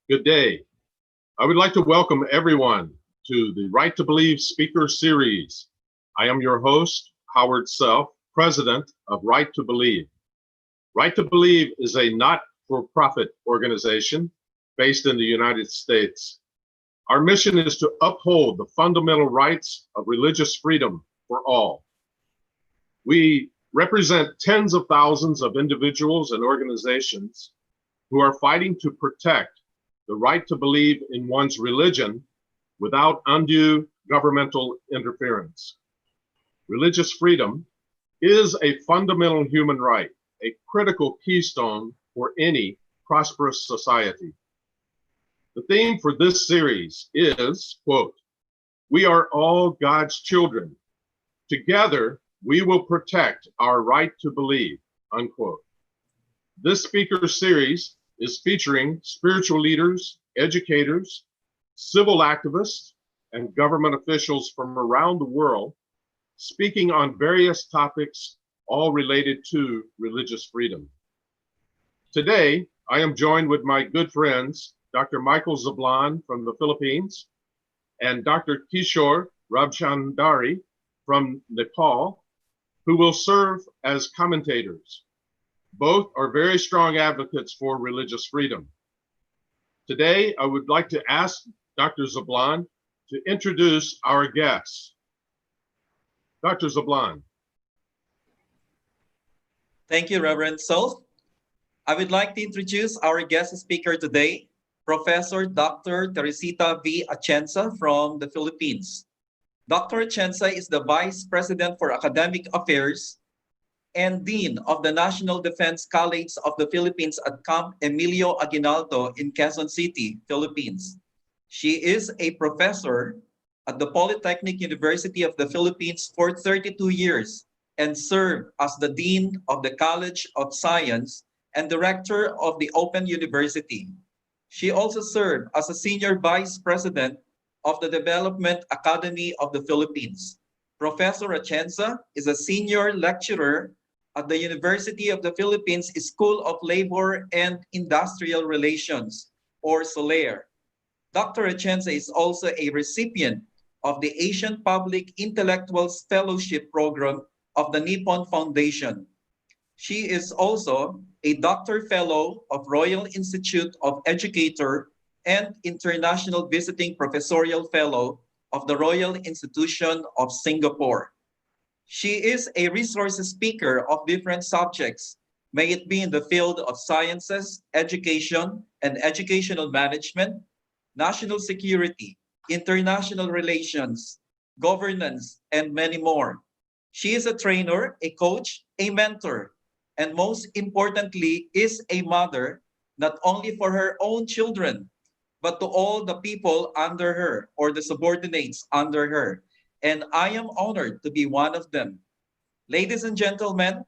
Good day. I would like to welcome everyone to the Right to Believe Speaker Series. I am your host, Howard Self, President of Right to Believe. Right to Believe is a not-for-profit organization based in the United States. Our mission is to uphold the fundamental rights of religious freedom for all. We represent tens of thousands of individuals and organizations who are fighting to protect the right to believe in one's religion without undue governmental interference. Religious freedom is a fundamental human right, a critical keystone for any prosperous society. The theme for this series is, quote, "We are all God's children. Together, we will protect our right to believe," unquote. This speaker series is featuring spiritual leaders, educators, civil activists, and government officials from around the world speaking on various topics, all related to religious freedom. Today, I am joined with my good friends, Dr. Michael Zablan from the Philippines and Dr. Kishore Rabchandari from Nepal, who will serve as commentators. Both are very strong advocates for religious freedom. Today, I would like to ask Dr. Zablan to introduce our guests. Dr. Zablan. Thank you, Reverend Self. I would like to introduce our guest speaker today, Professor Dr. Theresita V. Atienza from the Philippines. Dr. Atienza is the Vice President for Academic Affairs and Dean of the National Defense College of the Philippines at Camp Emilio Aguinaldo in Quezon City, Philippines. She is a professor at the Polytechnic University of the Philippines for 32 years and served as the Dean of the College of Science and Director of the Open University. She also served as a Senior Vice President of the Development Academy of the Philippines. Professor Atienza is a Senior Lecturer at the University of the Philippines School of Labor and Industrial Relations, or SOLAIR. Dr. Atienza is also a recipient of the Asian Public Intellectuals Fellowship Program of the Nippon Foundation. She is also a Doctor Fellow of Royal Institute of Educator and International Visiting Professorial Fellow of the Royal Institution of Singapore. She is a resource speaker of different subjects, may it be in the field of sciences, education, and educational management, national security, international relations, governance, and many more. She is a trainer, a coach, a mentor, and most importantly, is a mother, not only for her own children, but to all the people under her or the subordinates under her. And I am honored to be one of them. Ladies and gentlemen,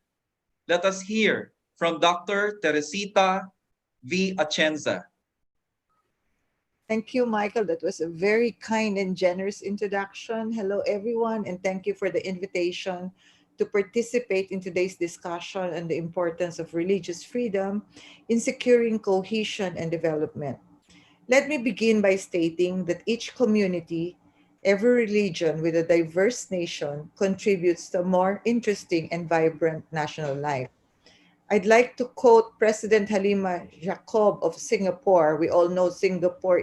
let us hear from Dr. Theresita V. Atienza. Thank you, Michael. That was a very kind and generous introduction. Hello, everyone, and thank you for the invitation to participate in today's discussion on the importance of religious freedom in securing cohesion and development. Let me begin by stating that each community, every religion with a diverse nation contributes to a more interesting and vibrant national life. I'd like to quote President Halima Jacob of Singapore. We all know Singapore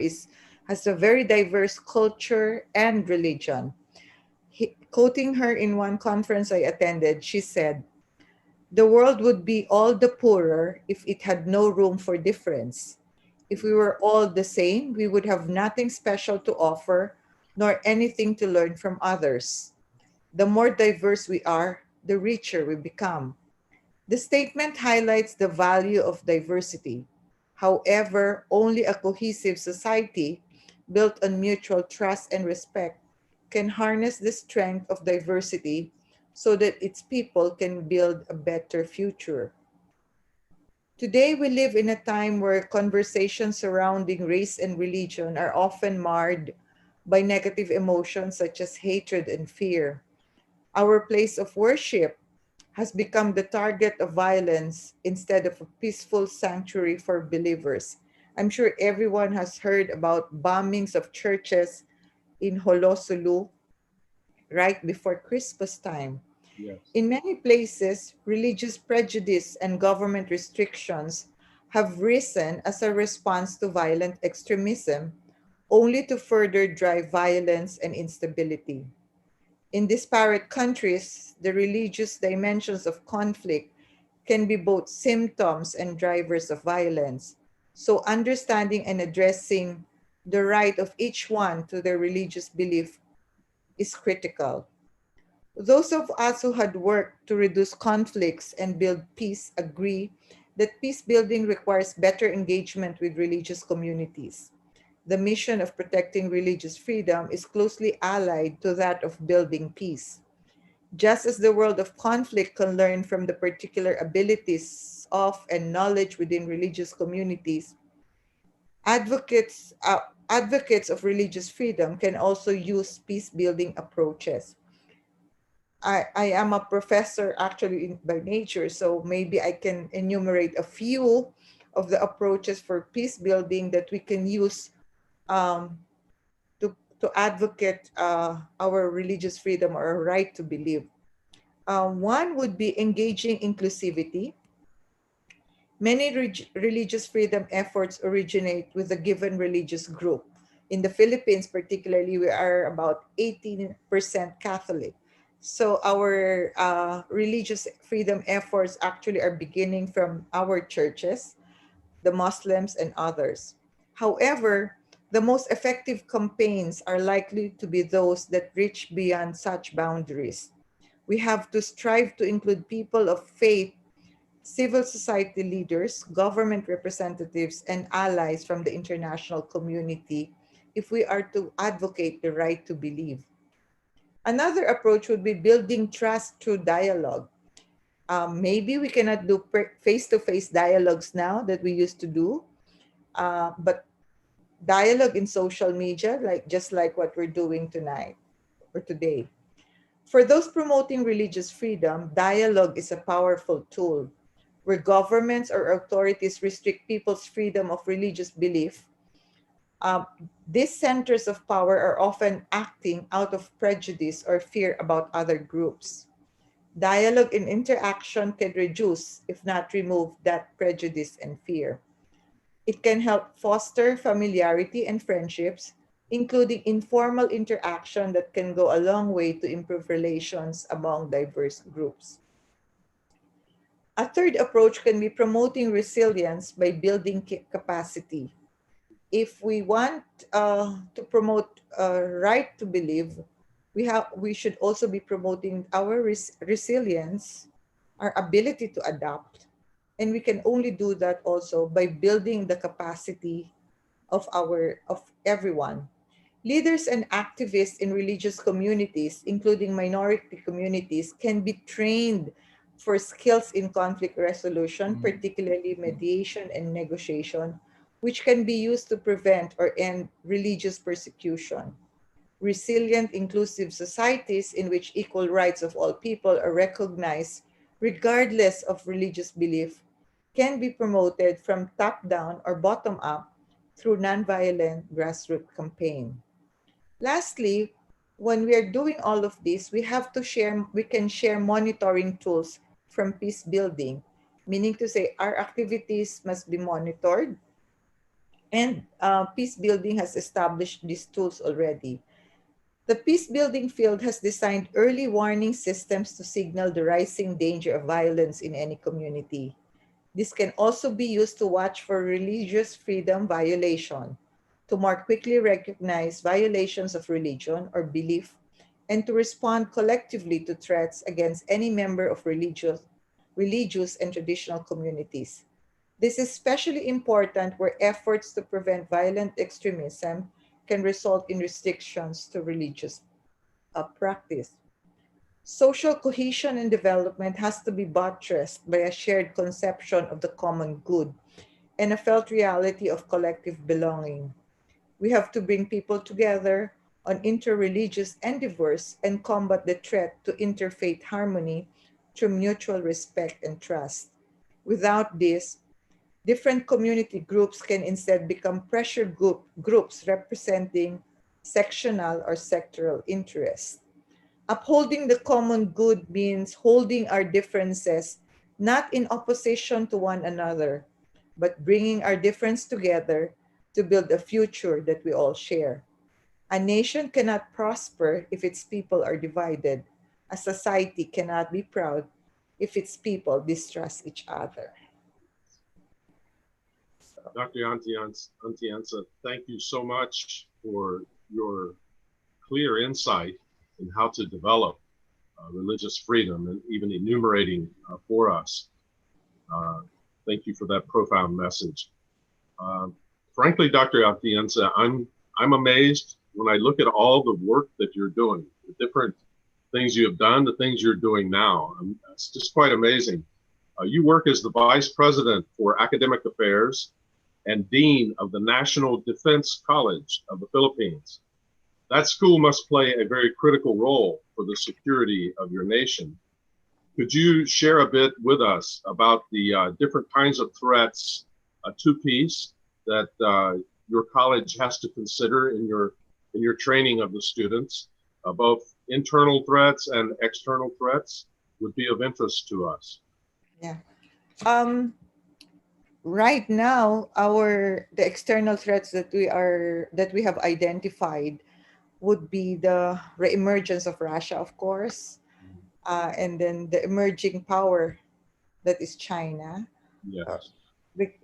has a very diverse culture and religion. Quoting her in one conference I attended, she said, "The world would be all the poorer if it had no room for difference. If we were all the same, we would have nothing special to offer, nor anything to learn from others. The more diverse we are, the richer we become." The statement highlights the value of diversity. However, only a cohesive society built on mutual trust and respect can harness the strength of diversity so that its people can build a better future. Today, we live in a time where conversations surrounding race and religion are often marred by negative emotions such as hatred and fear. Our place of worship has become the target of violence instead of a peaceful sanctuary for believers. I'm sure everyone has heard about bombings of churches in Holosulu right before Christmas time. Yes. In many places, religious prejudice and government restrictions have risen as a response to violent extremism, only to further drive violence and instability. In disparate countries, the religious dimensions of conflict can be both symptoms and drivers of violence. So, understanding and addressing the right of each one to their religious belief is critical. Those of us who had worked to reduce conflicts and build peace agree that peace building requires better engagement with religious communities. The mission of protecting religious freedom is closely allied to that of building peace. Just as the world of conflict can learn from the particular abilities of and knowledge within religious communities, advocates of religious freedom can also use peace building approaches. I am a professor actually by nature, so maybe I can enumerate a few of the approaches for peace building that we can use um, to advocate our religious freedom or our right to believe. One would be engaging inclusivity. Many religious freedom efforts originate with a given religious group. In the Philippines, particularly, we are about 18% Catholic. So our religious freedom efforts actually are beginning from our churches, the Muslims, and others. However, the most effective campaigns are likely to be those that reach beyond such boundaries. We have to strive to include people of faith, civil society leaders, government representatives, and allies from the international community if we are to advocate the right to believe. Another approach would be building trust through dialogue. Maybe we cannot do face to face dialogues now that we used to do, but dialogue in social media, like just like what we're doing tonight or today. For those promoting religious freedom, dialogue is a powerful tool. Where governments or authorities restrict people's freedom of religious belief, uh, these centers of power are often acting out of prejudice or fear about other groups. Dialogue and interaction can reduce, if not remove, that prejudice and fear. It can help foster familiarity and friendships, including informal interaction that can go a long way to improve relations among diverse groups. A third approach can be promoting resilience by building capacity. If we want to promote right to believe, we should also be promoting our resilience, our ability to adapt, and we can only do that also by building the capacity of everyone. Leaders and activists in religious communities, including minority communities, can be trained for skills in conflict resolution, particularly mediation and negotiation, which can be used to prevent or end religious persecution. Resilient, inclusive societies in which equal rights of all people are recognized, regardless of religious belief, can be promoted from top down or bottom up through nonviolent grassroots campaign. Lastly, when we are doing all of this, we can share monitoring tools from peace building, meaning to say our activities must be monitored, and peace building has established these tools already. The peace building field has designed early warning systems to signal the rising danger of violence in any community. This can also be used to watch for religious freedom violation, to more quickly recognize violations of religion or belief, and to respond collectively to threats against any member of religious and traditional communities. This is especially important where efforts to prevent violent extremism can result in restrictions to religious practice. Social cohesion and development has to be buttressed by a shared conception of the common good and a felt reality of collective belonging. We have to bring people together on interreligious endeavors and combat the threat to interfaith harmony through mutual respect and trust. Without this, Different community groups can instead become pressure groups representing sectional or sectoral interests. Upholding the common good means holding our differences not in opposition to one another, but bringing our difference together to build a future that we all share. A nation cannot prosper if its people are divided. A society cannot be proud if its people distrust each other. Dr. Atienza, thank you so much for your clear insight in how to develop religious freedom and even enumerating for us. Uh, thank you for that profound message. Uh, Frankly, Dr. Atienza, I'm amazed when I look at all the work that you're doing, the different things you have done, the things you're doing now. It's just quite amazing. You work as the Vice President for Academic Affairs and Dean of the National Defense College of the Philippines. That school must play a very critical role for the security of your nation. Could you share a bit with us about the different kinds of threats to peace that your college has to consider in your training of the students? Both internal threats and external threats would be of interest to us. Yeah. Right now, the external threats that we have identified would be the reemergence of Russia, of course, and then the emerging power that is China, Yes.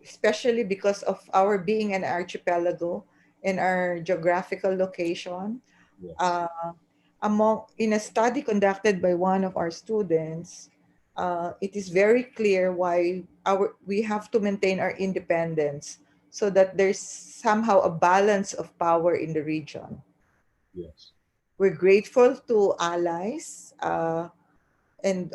especially because of our being an archipelago and our geographical location. Yes. Uh, in a study conducted by one of our students, it is very clear why we have to maintain our independence so that there's somehow a balance of power in the region. Yes. We're grateful to allies and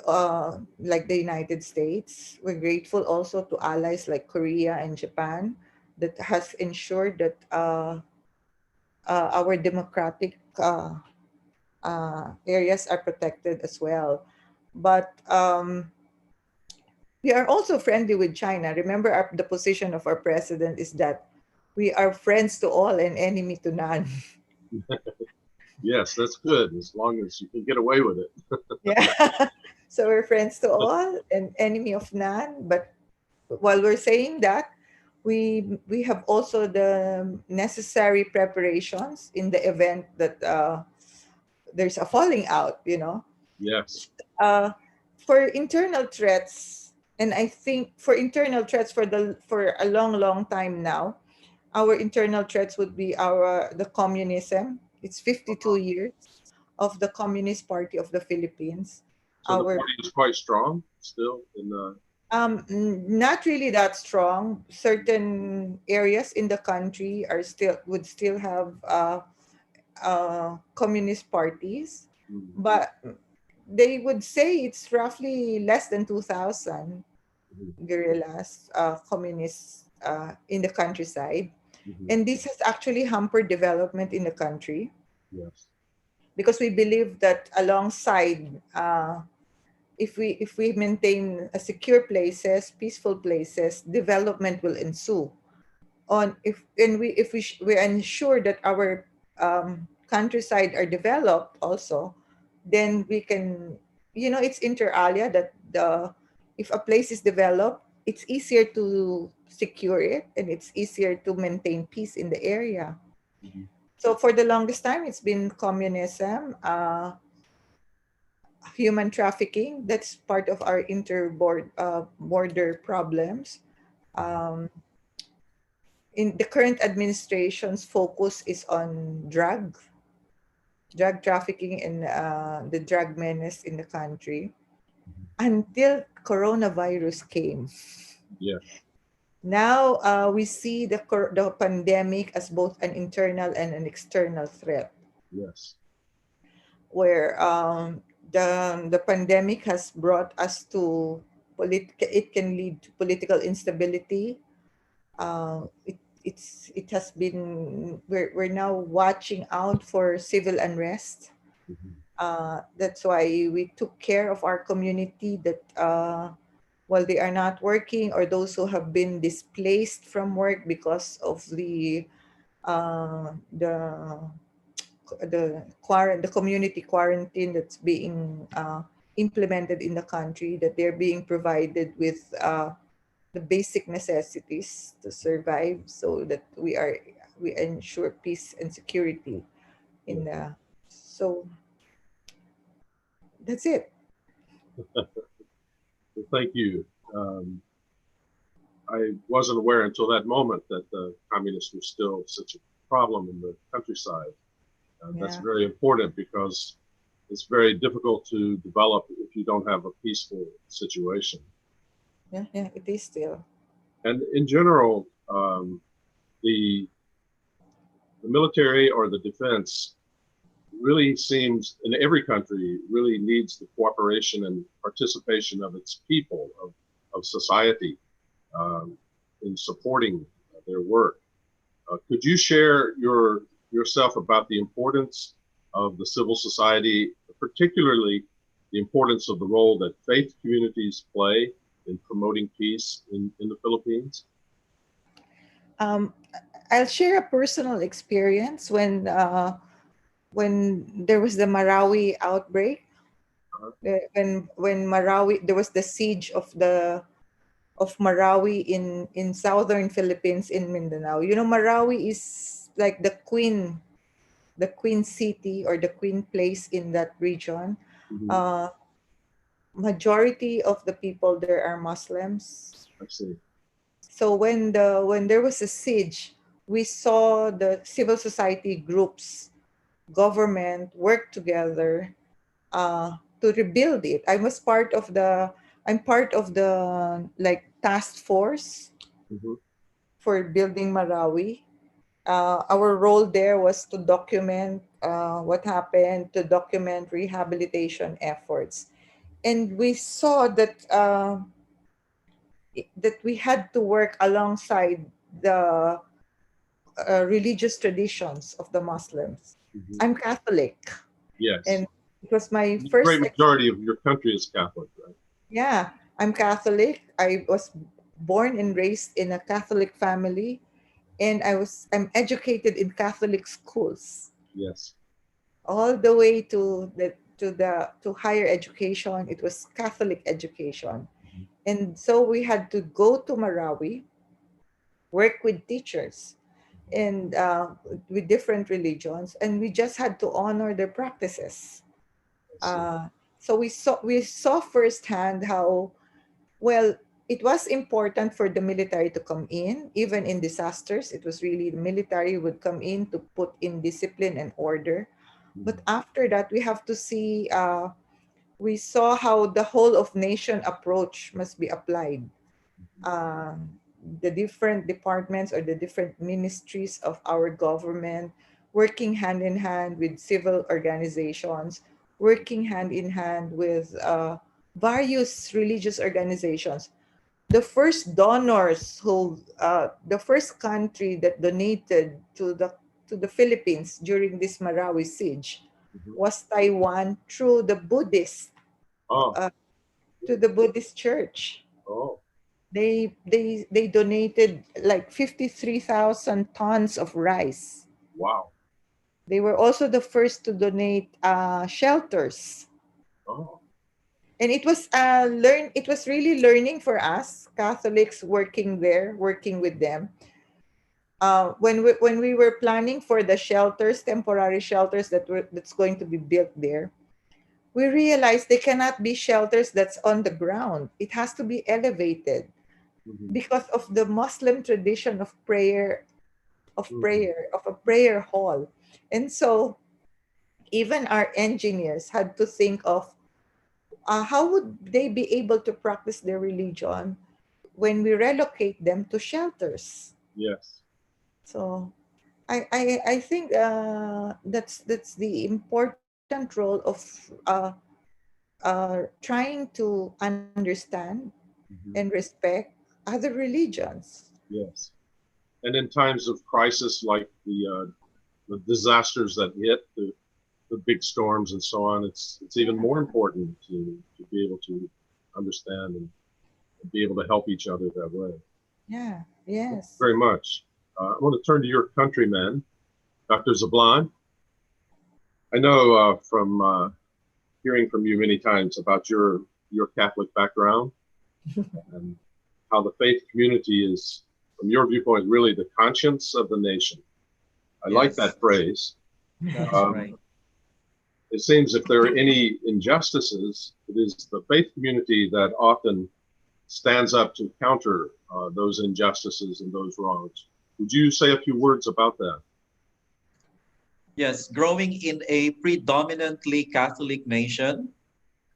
like the United States. We're grateful also to allies like Korea and Japan that has ensured that our democratic areas are protected as well. But we are also friendly with China. Remember, the position of our president is that we are friends to all and enemy to none. Yes, that's good as long as you can get away with it. Yeah. So we're friends to all and enemy of none. But while we're saying that, we have also the necessary preparations in the event that there's a falling out, Yes. uh, for internal threats, and I think for internal threats for a long time now, our internal threats would be the communism. It's 52 years of the Communist Party of the Philippines. So the Our party is quite strong still in the. Not really that strong. Certain areas in the country would still have communist parties, Mhm. but they would say it's roughly less than 2,000 Mhm. guerrillas, communists in the countryside. Mhm. And this has actually hampered development in the country Yes. because we believe that alongside, if we maintain a secure places, peaceful places, development will ensue. If we ensure that our countryside are developed also, then we can, it's inter alia that if a place is developed, it's easier to secure it and it's easier to maintain peace in the area. Mhm. So for the longest time, it's been communism, human trafficking. That's part of our border problems. Um, in the current administration's focus is on drug trafficking and the drug menace in the country until coronavirus came. Yeah. Now we see the pandemic as both an internal and an external threat, Yes. where the pandemic has brought us to it can lead to political instability. It has been we're now watching out for civil unrest. Mhm. That's why we took care of our community that while they are not working, or those who have been displaced from work because of uh, the the community quarantine that's being implemented in the country, that they're being provided with the basic necessities to survive, so that we ensure peace and security Yeah. in the. So that's it. Well, thank you. I wasn't aware until that moment that the communists were still such a problem in the countryside. That's Yeah, very important because it's very difficult to develop if you don't have a peaceful situation. yeah, yeah. It is still. And in general, the military or the defense really seems in every country really needs the cooperation and participation of its people, of society, um, in supporting their work. Could you share yourself about the importance of the civil society, particularly the importance of the role that faith communities play in promoting peace in the Philippines? Um, I'll share a personal experience when there was the Marawi outbreak. Uh, When Marawi, there was the siege of Marawi in southern Philippines, in Mindanao. You know, Marawi is like the queen city, or the queen place in that region. mhm, Uh, Majority of the people there are Muslims. I see. So when there was a siege, we saw the civil society groups, government work together to rebuild it. I'm part of the like task force Mhm, for building Marawi. Our role there was to document what happened, to document rehabilitation efforts, and we saw that we had to work alongside the religious traditions of the Muslims. mhm. I'm Catholic, Yes. and it was my The first. great majority of your country is Catholic, right? Yeah, I'm Catholic. I was born and raised in a Catholic family, and I'm educated in Catholic schools Yes. all the way to higher education. It was Catholic education. Mhm, And so we had to go to Marawi, work with teachers and with different religions, and we just had to honor their practices. I see. Uh, so we saw firsthand how well, it was important for the military to come in, even in disasters. It was really the military would come in to put in discipline and order. Mhm, But after that, we saw how the whole of nation approach must be applied. The different departments or the different ministries of our government working hand in hand with civil organizations, working hand in hand with various religious organizations. The first country that donated to the Philippines during this Marawi siege mhm. was Taiwan through the Oh, uh, to good. the Buddhist church. Oh, They donated like 53,000 tons of rice. wow. They were also the first to donate shelters. Oh, And it was really learning for us Catholics working there, working with them. When we were planning for the shelters, temporary shelters that's going to be built there, we realized they cannot be shelters that's on the ground. It has to be elevated mhm, because of the Muslim tradition of mhm. a prayer hall. And so even our engineers had to think of how would they be able to practice their religion when we relocate them to shelters. Yes. So I think that's the important role of uh, trying to understand and Mhm. respect other religions. Yes. And in times of crisis like the disasters that hit, the big storms and so on, it's even more important to be able to understand be able to help each other that way. Yeah. Yes. Very much. I want to turn to your countryman, Dr. Zablon. I know from hearing from you many times about your Catholic background and how the faith community is, from your viewpoint, really the conscience of the nation. I like Yes. that phrase. That's right. It seems if there are any injustices, it is the faith community that often stands up to counter those injustices and those wrongs. Would you say a few words about that? Yes, growing in a predominantly Catholic nation,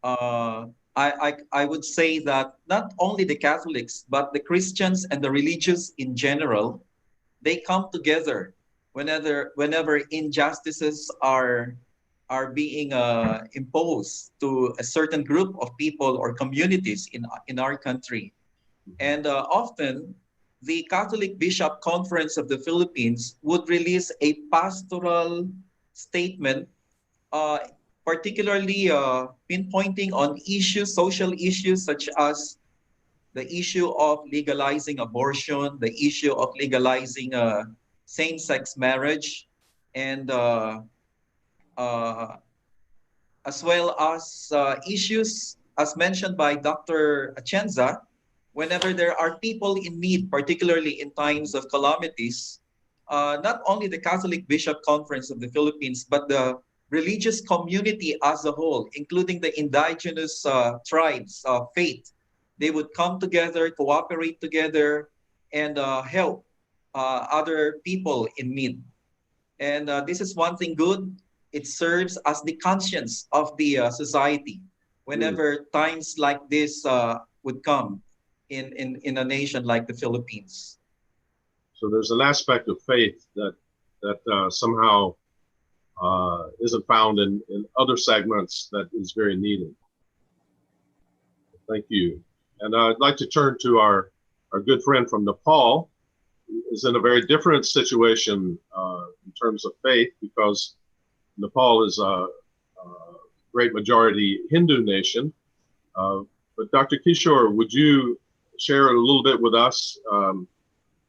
uh, I would say that not only the Catholics, but the Christians and the religious in general, they come together whenever injustices are being imposed to a certain group of people or communities in our country. And often, the Catholic Bishop Conference of the Philippines would release a pastoral statement, uh, particularly pinpointing on issues, social issues such as the issue of legalizing abortion, the issue of legalizing same-sex marriage, and uh, as well as issues, as mentioned by Dr. Atienza, whenever there are people in need, particularly in times of calamities, not only the Catholic Bishop Conference of the Philippines, but the religious community as a whole, including the indigenous tribes of faith, they would come together, cooperate together, and help other people in need. And this is one thing good. It serves as the conscience of the society Mm. whenever times like this would come in a nation like the Philippines. So there's an aspect of faith that somehow isn't found in other segments that is very needed. Thank you. And I'd like to turn to our good friend from Nepal, who is in a very different situation in terms of faith, because Nepal is a great majority Hindu nation. But Dr. Kishore, would you share a little bit with us?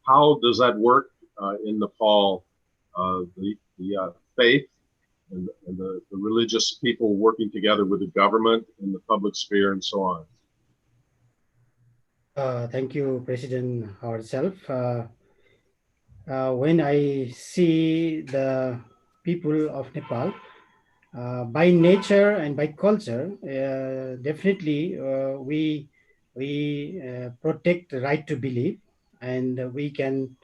How does that work in Nepal? The faith and the religious people working together with the government in the public sphere and so on. Thank you, President ourselves. When I see the people of Nepal, by nature and by culture, definitely we protect the right to believe, and we can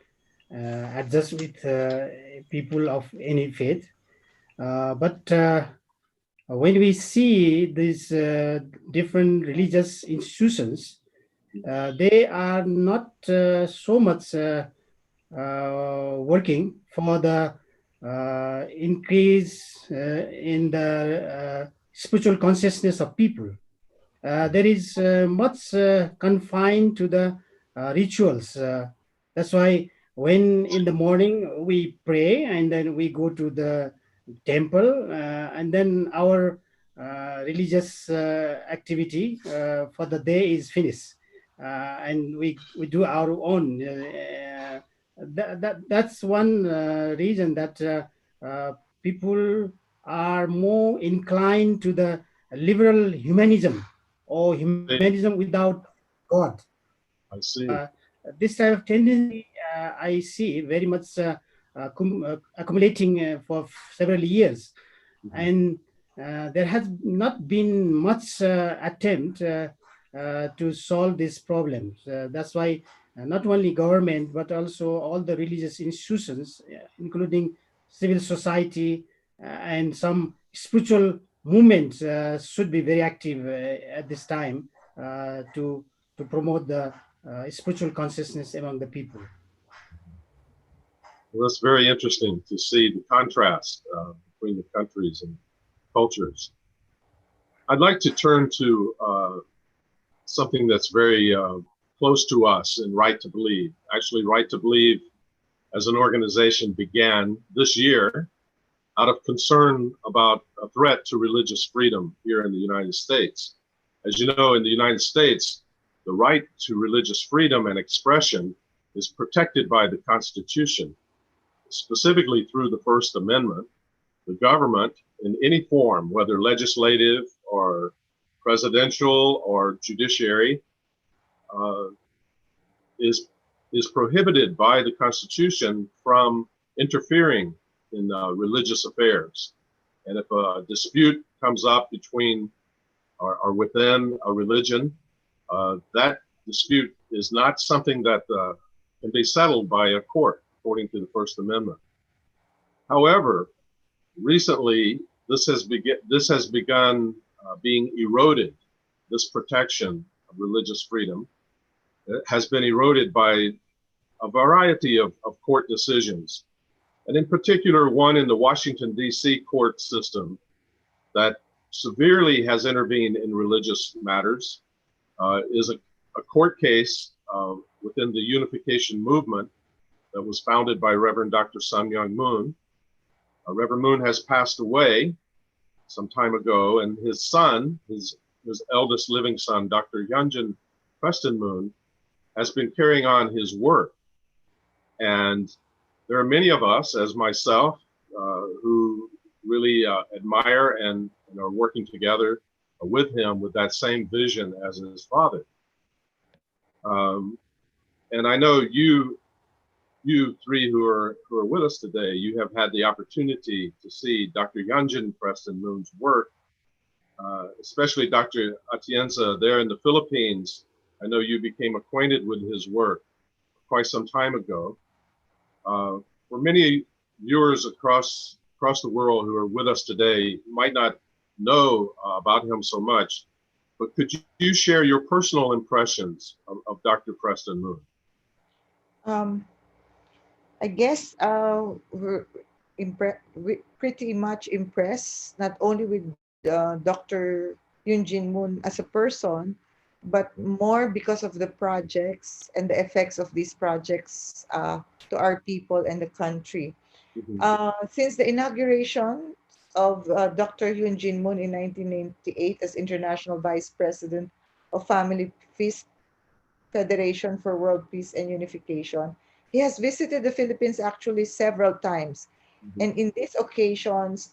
adjust with people of any faith. But when we see these different religious institutions, they are not so much working for the increase in the spiritual consciousness of people. There is much confined to the rituals. That's why when in the morning we pray and then we go to the temple, and then our religious activity for the day is finished, and we do our own. That's one reason that people are more inclined to the liberal humanism or humanism without God. I see. This type of tendency I see very much accumulating for several years, and there has not been much attempt to solve these problems. That's why not only government but also all the religious institutions, including civil society and some spiritual movements, should be very active at this time to promote the spiritual consciousness among the people. Well, that's very interesting to see the contrast between the countries and cultures. I'd like to turn to something that's very close to us in Right to Believe. Actually, Right to Believe as an organization began this year out of concern about a threat to religious freedom here in the United States. As you know, in the United States, the right to religious freedom and expression is protected by the Constitution, specifically through the First Amendment. The government, in any form, whether legislative or presidential or judiciary, uh, is prohibited by the Constitution from interfering in religious affairs. And if a dispute comes up between or within a religion, that dispute is not something that can be settled by a court, according to the First Amendment. However, recently, this has begun being eroded. This protection of religious freedom has been eroded by a variety of court decisions, and in particular, one in the Washington, D.C. court system that severely has intervened in religious matters, is a court case within the unification movement that was founded by Reverend Dr. Sun Myung Moon. Reverend Moon has passed away some time ago, and his son, his eldest living son, Dr. Hyunjin Preston Moon, has been carrying on his work. And there are many of us, as myself, who really admire and are working together with him with that same vision as his father. And I know you three who are with us today, you have had the opportunity to see Dr. Hyunjin Preston Moon's work, especially Dr. Atienza there in the Philippines. I know you became acquainted with his work quite some time ago. For many viewers across the world who are with us today might not know about him so much, but could you share your personal impressions of Dr. Preston Moon? I guess we're pretty much impressed, not only with Dr. Hyunjin Moon as a person, but more because of the projects and the effects of these projects to our people and the country. Since the inauguration of Dr. Hyunjin Moon in 1998 as International Vice President of Family Feast Federation for World Peace and Unification, he has visited the Philippines actually several times. And in these occasions,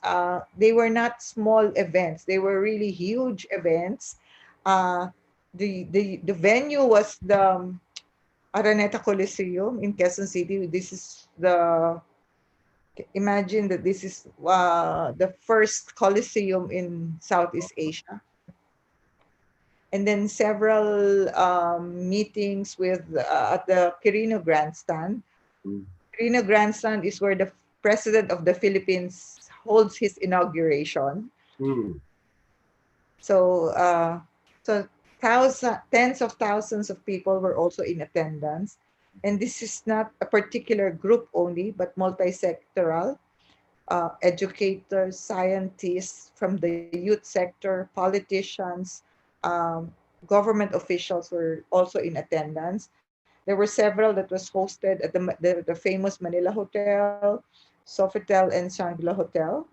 they were not small events. They were really huge events. The venue was the Araneta Coliseum in Quezon City. This is imagine that this is the first Coliseum in Southeast Asia. And then several meetings with at the Quirino Grandstand. Quirino Grandstand is where the President of the Philippines holds his inauguration. So, tens of thousands of people were also in attendance. And this is not a particular group only, but multi-sectoral. Educators, scientists from the youth sector, politicians, government officials were also in attendance. There were several that was hosted at the famous Manila Hotel, Sofitel, and Shangri-La Hotel.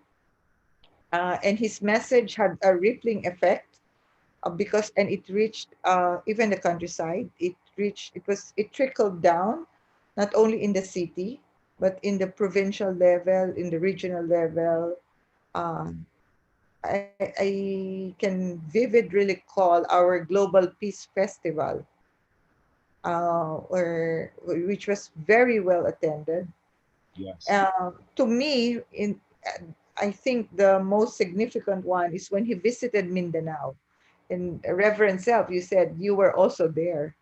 And his message had a rippling effect and it reached even the countryside. It trickled down, not only in the city, but in the provincial level, in the regional level. I can vividly recall our Global Peace Festival, which was very well attended. Yes. To me, I think the most significant one is when he visited Mindanao. And Reverend Self, you said you were also there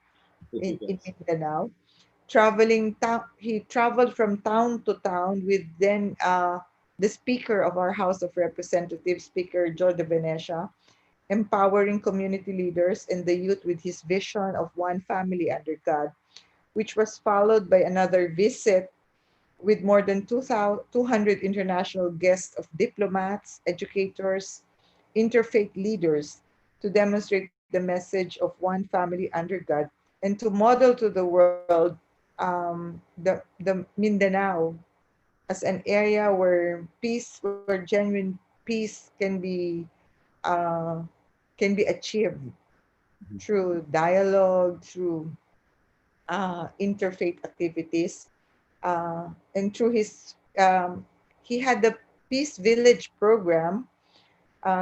in Mindanao. He traveled from town to town with then the Speaker of our House of Representatives, Speaker Joe de Venecia, empowering community leaders and the youth with his vision of one family under God, which was followed by another visit with more than 200 international guests of diplomats, educators, interfaith leaders to demonstrate the message of one family under God and to model to the world the Mindanao as an area where genuine peace uh, can be achieved. through dialogue, through interfaith activities, and through his he had the Peace Village program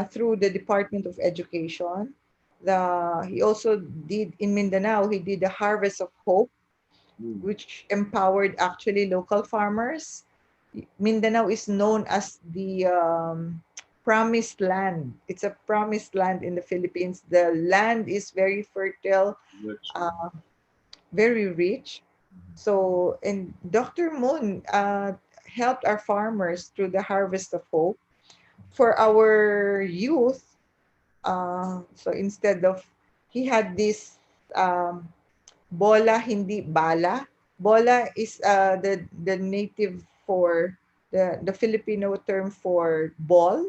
through the Department of Education. He also did in Mindanao. He did the Harvest of Hope, which empowered actually local farmers. Mindanao is known as the promised land. It's a promised land in the Philippines. The land is very fertile, Which, very rich. So, and Dr. Moon helped our farmers through the Harvest of Hope. For our youth, so instead of, he had this bola, hindi bala. Bola is the native for the Filipino term for ball,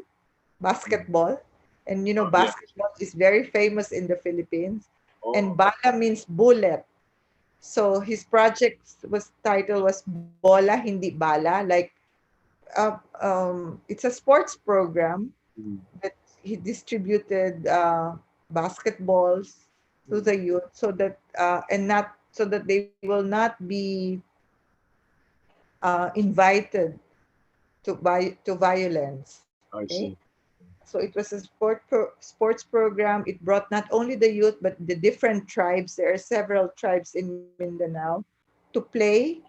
basketball. And you know, yeah. basketball is very famous in the Philippines. And Oh, bala means bullet. So his project was title was Bola Hindi Bala, like it's a sports program mm, that he distributed basketballs to the youth so that and not so that they will not be invited to violence. I Okay, see. so it was a sports program. It brought not only the youth but the different tribes. There are several tribes in Mindanao to play,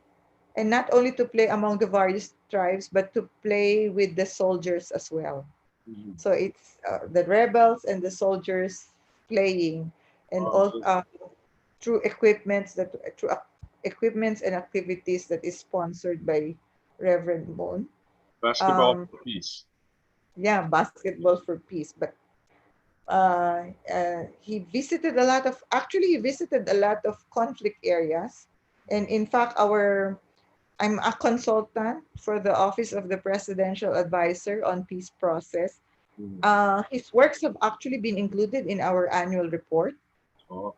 and not only to play among the various tribes, but to play with the soldiers as well. Mhm. So it's the rebels and the soldiers playing, and Oh, all so through equipments and activities that is sponsored by Reverend Moon. basketball Um, for peace. yeah, basketball for peace. But he visited a lot of actually he visited a lot of conflict areas, and in fact, I'm a consultant for the Office of the Presidential Advisor on Peace Process. Mhm. His works have actually been included in our annual report, Oh,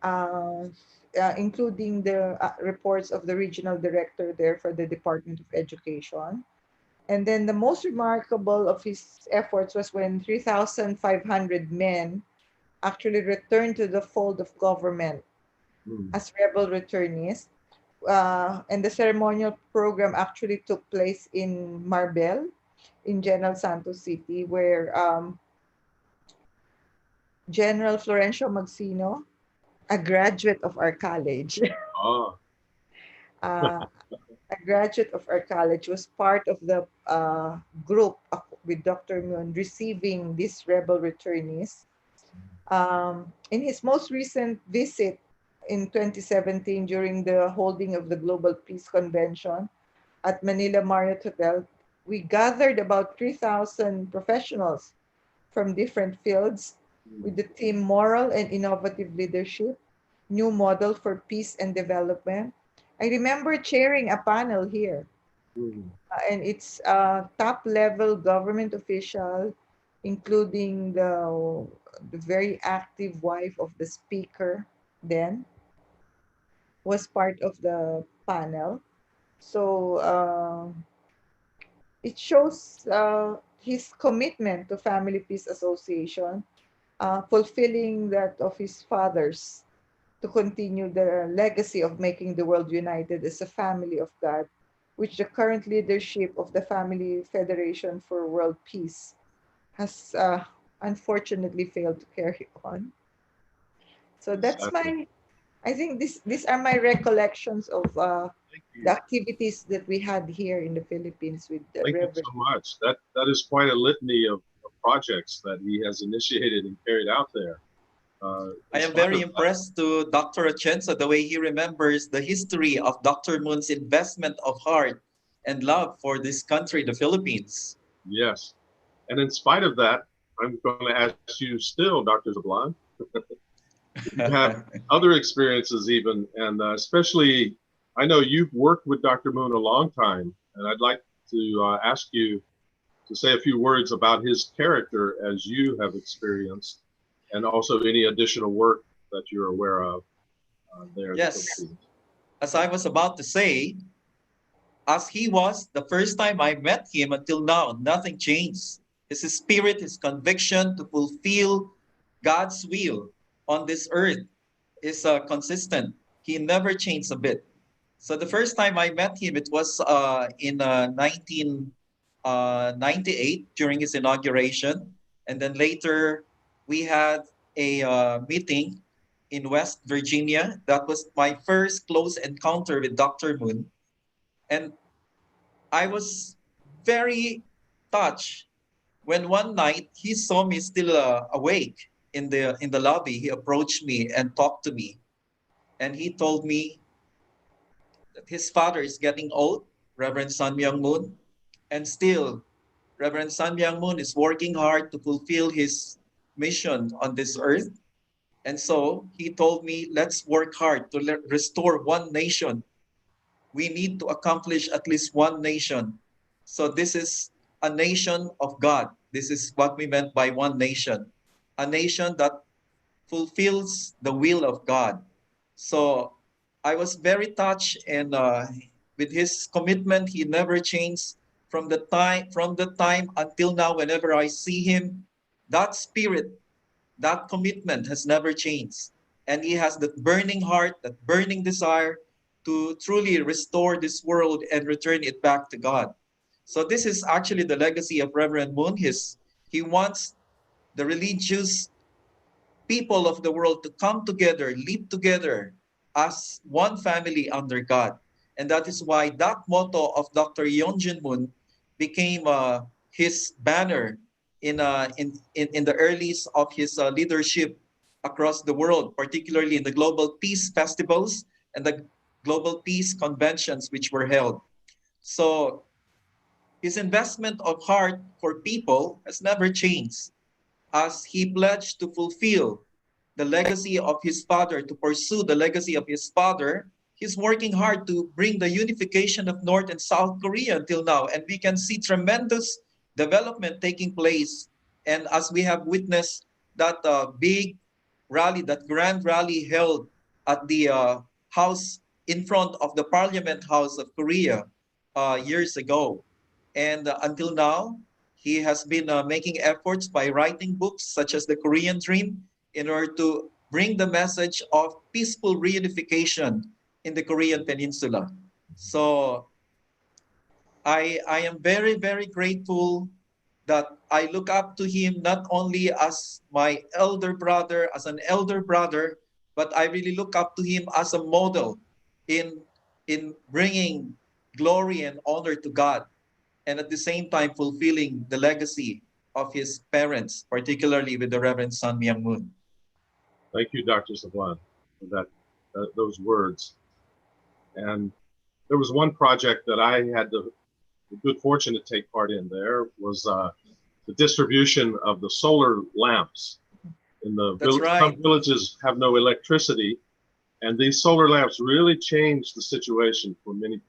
uh, including the reports of the regional director there for the Department of Education. And then the most remarkable of his efforts was when 3,500 men actually returned to the fold of government mm, as rebel returnees. And the ceremonial program actually took place in Marbel, in General Santos City, where General Florencio Magsino, a graduate of our college, ah, uh, a graduate of our college, was part of the group with Dr. Moon receiving these rebel returnees. In his most recent visit in 2017 during the holding of the Global Peace Convention at Manila Marriott Hotel, we gathered about 3,000 professionals from different fields with mm, the theme Moral and Innovative Leadership, New Model for Peace and Development. I remember chairing a panel here, mm, and it's a top level government official, including the very active wife of the speaker then, was part of the panel. So it shows his commitment to Family Peace Association, fulfilling that of his fathers to continue the legacy of making the world united as a family of God, which the current leadership of the Family Federation for World Peace has unfortunately failed to carry on. So that's sadly. my, I think these are my recollections of Thank the you. activities that we had here in the Philippines with the Thank you Reverend. so much. That is quite a litany of projects that he has initiated and carried out there. I In am spite very of that, impressed to Dr. Atienza, the way he remembers the history of Dr. Moon's investment of heart and love for this country, the Philippines. yes. And in spite of that, I'm going to ask you still, Dr. Zablan, you have other experiences even, and especially, I know you've worked with Dr. Moon a long time, and I'd like to ask you to say a few words about his character as you have experienced, and also any additional work that you're aware of there in the Yes, Philippines. as I was about to say, as he was the first time I met him until now, nothing changed. His spirit, his conviction to fulfill God's will on this earth is consistent. He never changed a bit. So the first time I met him, it was in 1998 during his inauguration. And then later we had a meeting in West Virginia. That was my first close encounter with Dr. Moon. And I was very touched when one night he saw me still awake in the lobby. He approached me and talked to me. And he told me that his father is getting old, Reverend Sun Myung Moon, and still Reverend Sun Myung Moon is working hard to fulfill his mission on this earth. And so he told me, let's work hard to restore one nation. We need to accomplish at least one nation. So this is a nation of God. This is what we meant by one nation, a nation that fulfills the will of God. So I was very touched, and with his commitment, he never changed from the time until now. Whenever I see him, that spirit, that commitment has never changed, and he has that burning heart, that burning desire to truly restore this world and return it back to God. So this is actually the legacy of Reverend Moon. He wants the religious people of the world to come together, live together as one family under God. And that is why that motto of Dr. Yeonjun Moon became his banner in the earlies of his leadership across the world, particularly in the global peace festivals and the global peace conventions which were held. So his investment of heart for people has never changed, as he pledged to fulfill the legacy of his father, to pursue the legacy of his father. He's working hard to bring the unification of North and South Korea until now. And we can see tremendous development taking place. And as we have witnessed that big rally, that grand rally held at the house in front of the Parliament House of Korea years ago. And until now, he has been making efforts by writing books such as The Korean Dream in order to bring the message of peaceful reunification in the Korean Peninsula. So I am very, very grateful that I look up to him not only as my elder brother, as an elder brother, but I really look up to him as a model in bringing glory and honor to God, and at the same time fulfilling the legacy of his parents, particularly with the Reverend Sun Myung Moon. Thank you, Dr. Sablan, for those words. And there was one project that I had the good fortune to take part in. There was the distribution of the solar lamps. In the some villages have no electricity, and these solar lamps really changed the situation for many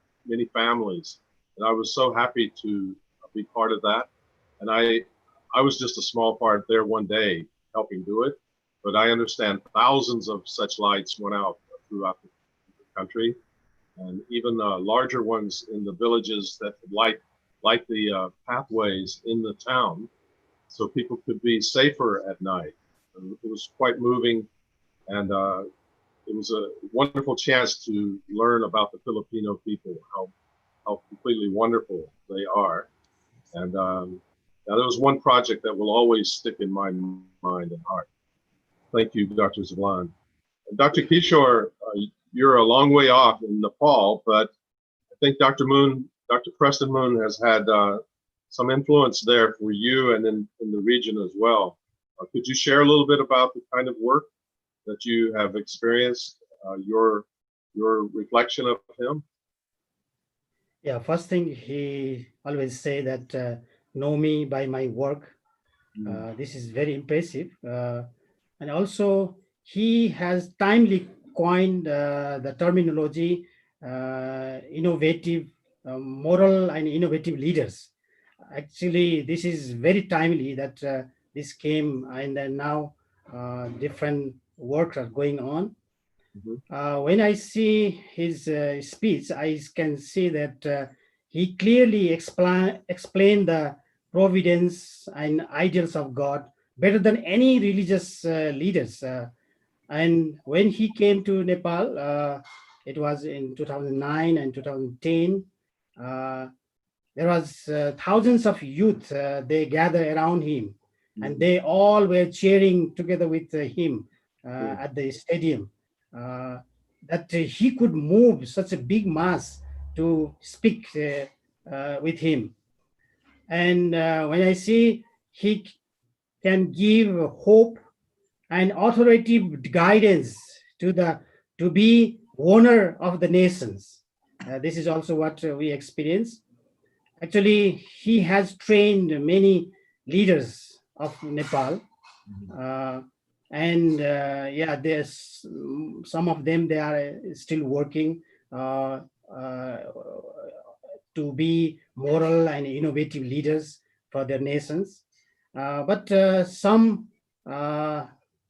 families. And I was so happy to be part of that. And I was just a small part there one day helping do it, but I understand thousands of such lights went out throughout the country, and even larger ones in the villages that light the pathways in the town, so people could be safer at night. And it was quite moving, and it was a wonderful chance to learn about the Filipino people, how completely wonderful they are. And now there was one project that will always stick in my mind and heart. Thank you, Dr. Zavlan. And Dr. Kishore, you're a long way off in Nepal, but I think Dr. Preston Moon has had some influence there for you and in the region as well. Could you share a little bit about the kind of work that you have experienced, your reflection of him? Yeah, first thing, he always say that know me by my work. This is very impressive. And also, he has timely coined the terminology innovative, moral and innovative leaders. Actually, this is very timely that this came, and then now different works are going on. When I see his speech, I can see that he clearly explained the providence and ideals of God better than any religious leaders. And when he came to Nepal, it was in 2009 and 2010. There was thousands of youth. They gathered around him, and they all were cheering together with him at the stadium. That he could move such a big mass to speak with him. And when I see he can give hope and authoritative guidance to be owner of the nations. This is also what we experience. Actually, he has trained many leaders of Nepal, and yeah, there's some of them, they are still working uh, to be moral and innovative leaders for their nations. But some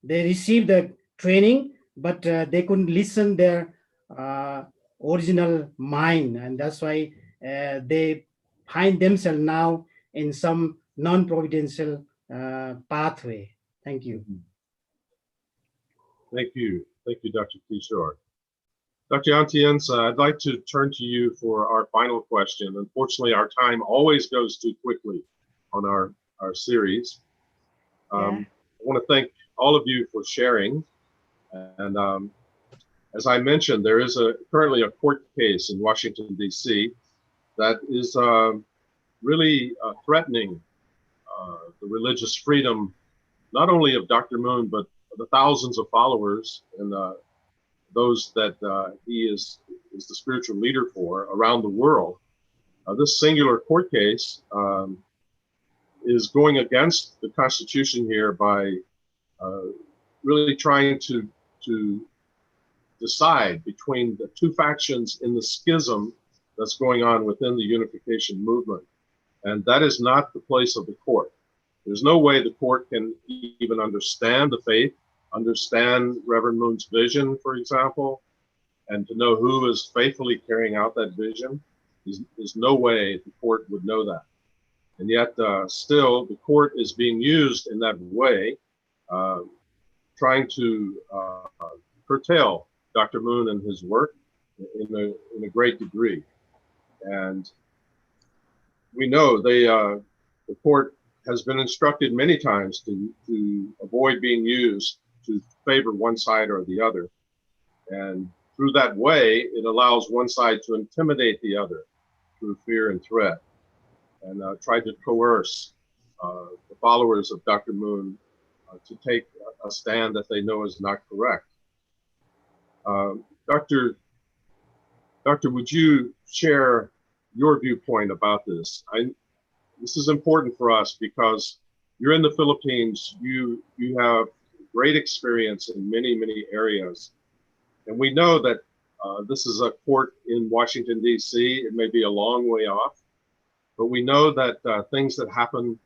they received the training, but they couldn't listen their original mind, and that's why they find themselves now in some non-providential pathway. Thank you. Thank you. Thank you, Dr. Kishore. Dr. Atienza, I'd like to turn to you for our final question. Unfortunately, our time always goes too quickly on our series. I want to thank all of you for sharing. And as I mentioned, there is currently a court case in Washington, D.C. that is really threatening the religious freedom, not only of Dr. Moon, but the thousands of followers and those that he is the spiritual leader for around the world. This singular court case is going against the Constitution here by really trying to decide between the two factions in the schism that's going on within the unification movement. And that is not the place of the court. There's no way the court can even understand the faith, understand Reverend Moon's vision, for example, and to know who is faithfully carrying out that vision. There's no way the court would know that. And yet still the court is being used in that way, trying to curtail Dr. Moon and his work in a great degree. And we know the court has been instructed many times to avoid being used to favor one side or the other. And through that way, it allows one side to intimidate the other through fear and threat, and try to coerce the followers of Dr. Moon to take a stand that they know is not correct. Doctor, would you share your viewpoint about this? This is important for us because you're in the Philippines. You have great experience in many, many areas. And we know that this is a court in Washington, D.C. It may be a long way off, but we know that things that happen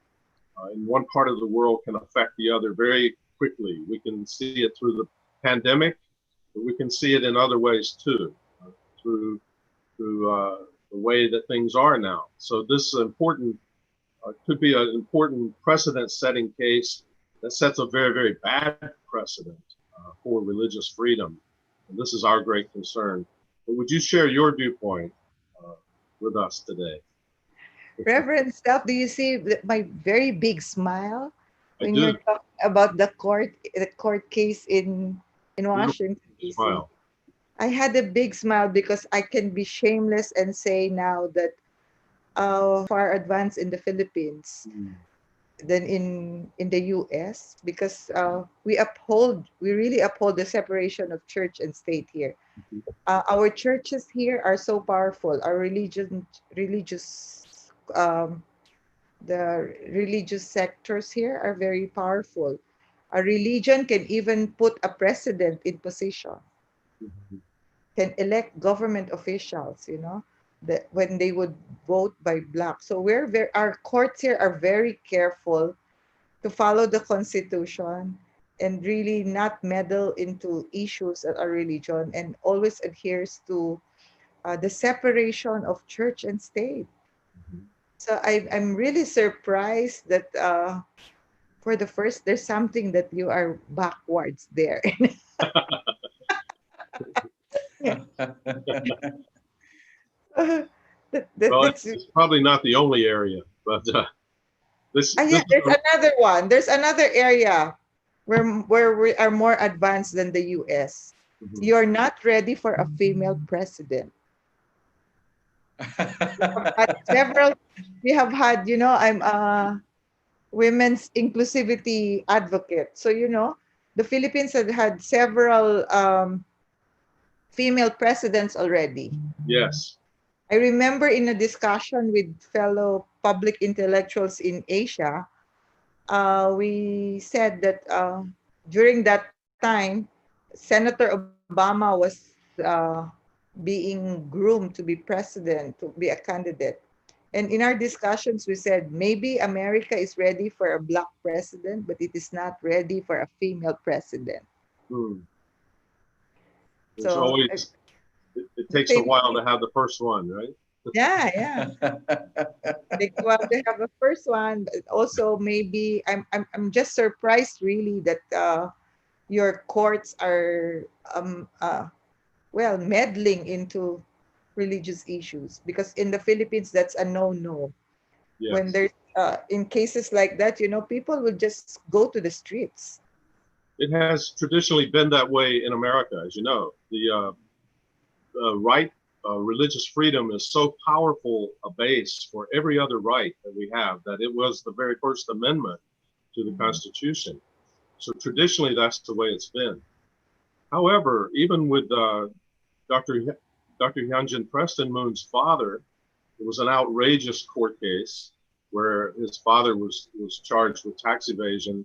in one part of the world can affect the other very quickly. We can see it through the pandemic, but we can see it in other ways too, through the way that things are now. So this is important. Could be an important precedent-setting case that sets a very, very bad precedent for religious freedom. And this is our great concern. But would you share your viewpoint with us today? Reverend Self, do you see my very big smile when I you're do. talking about the court case in Washington, D.C.? Smile. I had a big smile because I can be shameless and say now that far advanced in the Philippines than in the US, because we really uphold the separation of church and state here. Our churches here are so powerful. Our the religious sectors here are very powerful. A religion can even put a president in position, can elect government officials, that when they would vote by block. So our courts here are very careful to follow the Constitution and really not meddle into issues of our religion, and always adheres to the separation of church and state. So I'm really surprised that for the first, there's something that you are backwards there. Well, That's it's probably not the only area, but this yeah, is there's another one. There's another area where we are more advanced than the US. Mhm. You're not ready for a female president. Had several, we have had, I'm a women's inclusivity advocate. So, the Philippines had had several female presidents already. Yes. I remember in a discussion with fellow public intellectuals in Asia, we said that during that time, Senator Obama was being groomed to be president, to be a candidate. And in our discussions, we said maybe America is ready for a black president, but it is not ready for a female president. Hmm. There's So always, it the takes a famous, while to have the first one, right? yeah. Takes a while to have a first one, but also maybe I'm just surprised really that your courts are well meddling into religious issues, because in the Philippines that's a no. When Yes. there's in cases like that, people will just go to the streets. It has traditionally been that way in America, as you know. The right, religious freedom is so powerful a base for every other right that we have that it was the very first amendment to the Constitution. So traditionally, that's the way it's been. However, even with Dr. Dr. Hyunjin Preston Moon's father, it was an outrageous court case where his father was charged with tax evasion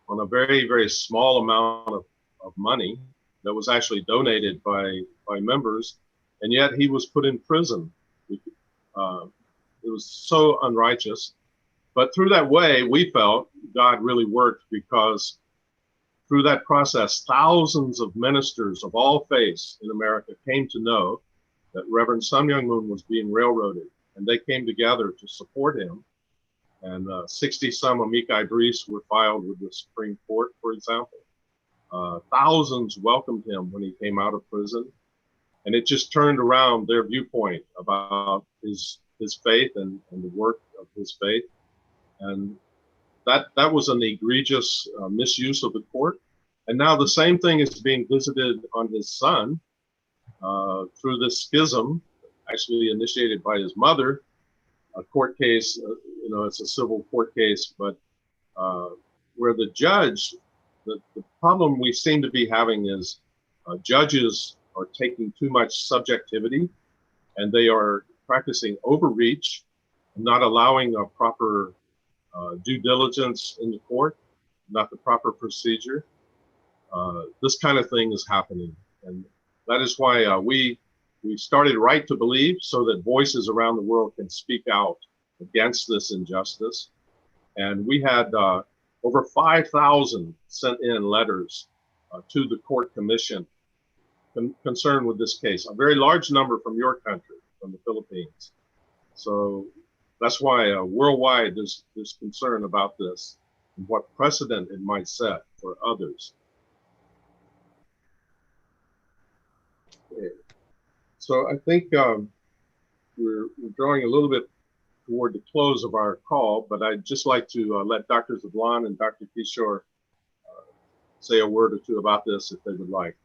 on a very, very small amount of money that was actually donated by members, and yet he was put in prison. It was so unrighteous. But through that way, we felt God really worked, because through that process, thousands of ministers of all faiths in America came to know that Reverend Sun Myung Moon was being railroaded, and they came together to support him. And 60 some amicus briefs were filed with the Supreme Court, for example. Thousands welcomed him when he came out of prison, and it just turned around their viewpoint about his faith and the work of his faith. And that was an egregious misuse of the court. And now the same thing is being visited on his son through this schism, actually initiated by his mother, a court case, it's a civil court case, but where the judge, the problem we seem to be having is judges are taking too much subjectivity, and they are practicing overreach, and not allowing a proper due diligence in the court, not the proper procedure. This kind of thing is happening, and that is why we started Right to Believe, so that voices around the world can speak out against this injustice. And we had over 5,000 sent in letters to the court commission concerned with this case, a very large number from your country, from the Philippines. So that's why worldwide there's concern about this and what precedent it might set for others. Okay. So I think we're drawing a little bit toward the close of our call, but I'd just like to let Dr. Zablan and Dr. Kishore say a word or two about this if they would like.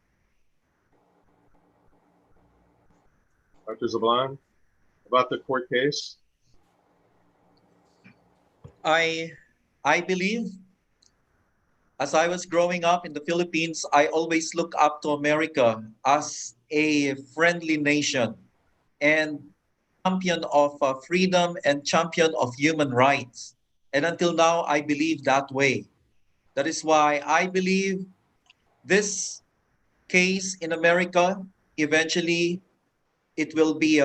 Dr. Zablan, about the court case? I believe, as I was growing up in the Philippines, I always look up to America as a friendly nation and champion of freedom and champion of human rights. And until now, I believe that way. That is why I believe this case in America, eventually it will be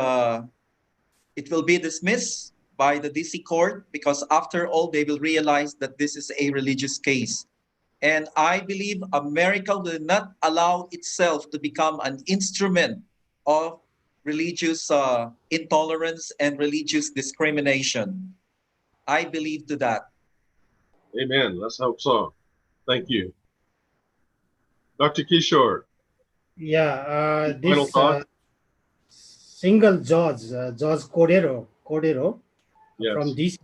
dismissed by the DC court, because after all, they will realize that this is a religious case. And I believe America will not allow itself to become an instrument of religious intolerance and religious discrimination. I believe to that. Amen. Let's hope so. Thank you. Dr. Kishore, Yeah, final this thoughts? single judge, Judge Cordero from Yes.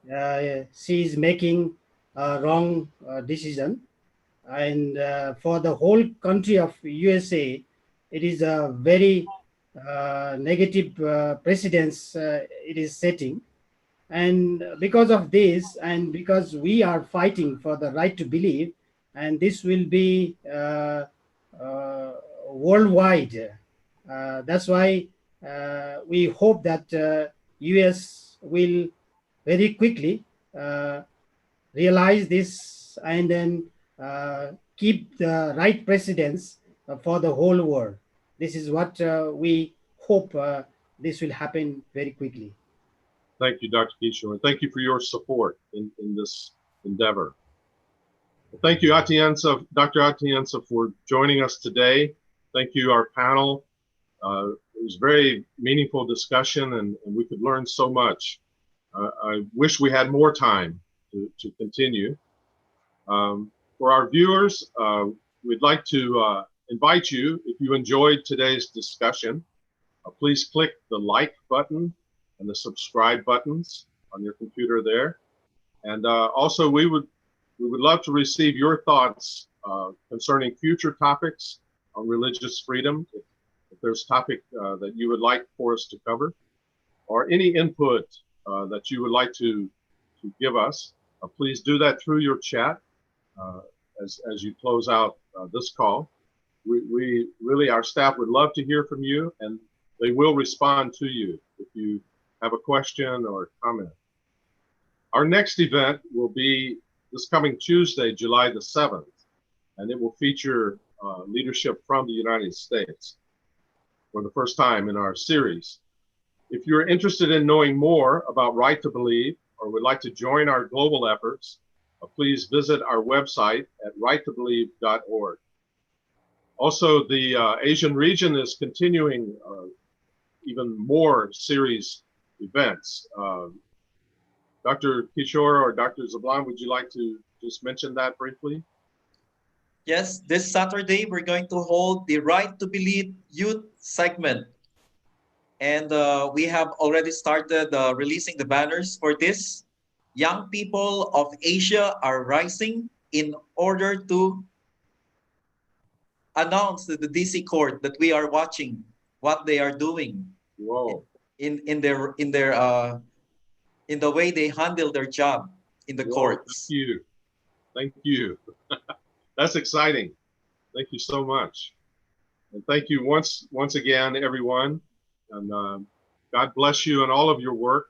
DC, she is making a wrong decision, and for the whole country of USA, it is a very negative precedence it is setting. And because of this, and because we are fighting for the right to believe, and this will be uh, worldwide. That's why we hope that US will very quickly realize this, and then keep the right precedence for the whole world. This is what we hope this will happen very quickly. Thank you, Dr. Kishore. Thank you for your support in this endeavor. Thank you, Atienza, Dr. Atienza, for joining us today. Thank you, our panel. It was a very meaningful discussion, and we could learn so much. I wish we had more time to continue. For our viewers, we'd like to invite you, if you enjoyed today's discussion, please click the like button and the subscribe buttons on your computer there. And also, we would love to receive your thoughts concerning future topics on religious freedom. If there's a topic that you would like for us to cover, or any input that you would like to give us, please do that through your chat as you close out this call. We really, our staff would love to hear from you, and they will respond to you if you have a question or comment. Our next event will be this coming Tuesday, July the 7th, and it will feature leadership from the United States for the first time in our series. If you're interested in knowing more about Right to Believe, or would like to join our global efforts, please visit our website at righttobelieve.org. Also, the Asian region is continuing even more series events. Dr. Kishore or Dr. Zablan, would you like to just mention that briefly? Yes, this Saturday we're going to hold the Right to Believe youth segment. And we have already started releasing the banners for this. Young people of Asia are rising in order to announce to the DC court that we are watching what they are doing. Whoa. In the way they handle their job in the courts. Thank you. Thank you. That's exciting. Thank you so much. And thank you once again, everyone. And God bless you and all of your work.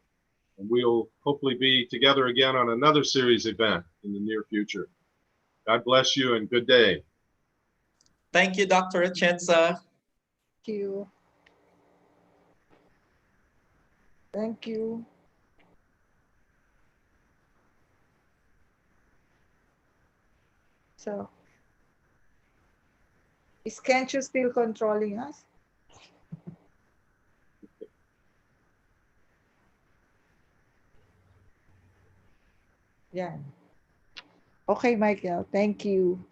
And we'll hopefully be together again on another series event in the near future. God bless you and good day. Thank you, Dr. Atienza. Thank you. Thank you. So, is Kenchu still controlling us? Yeah. Okay, Michael. Thank you.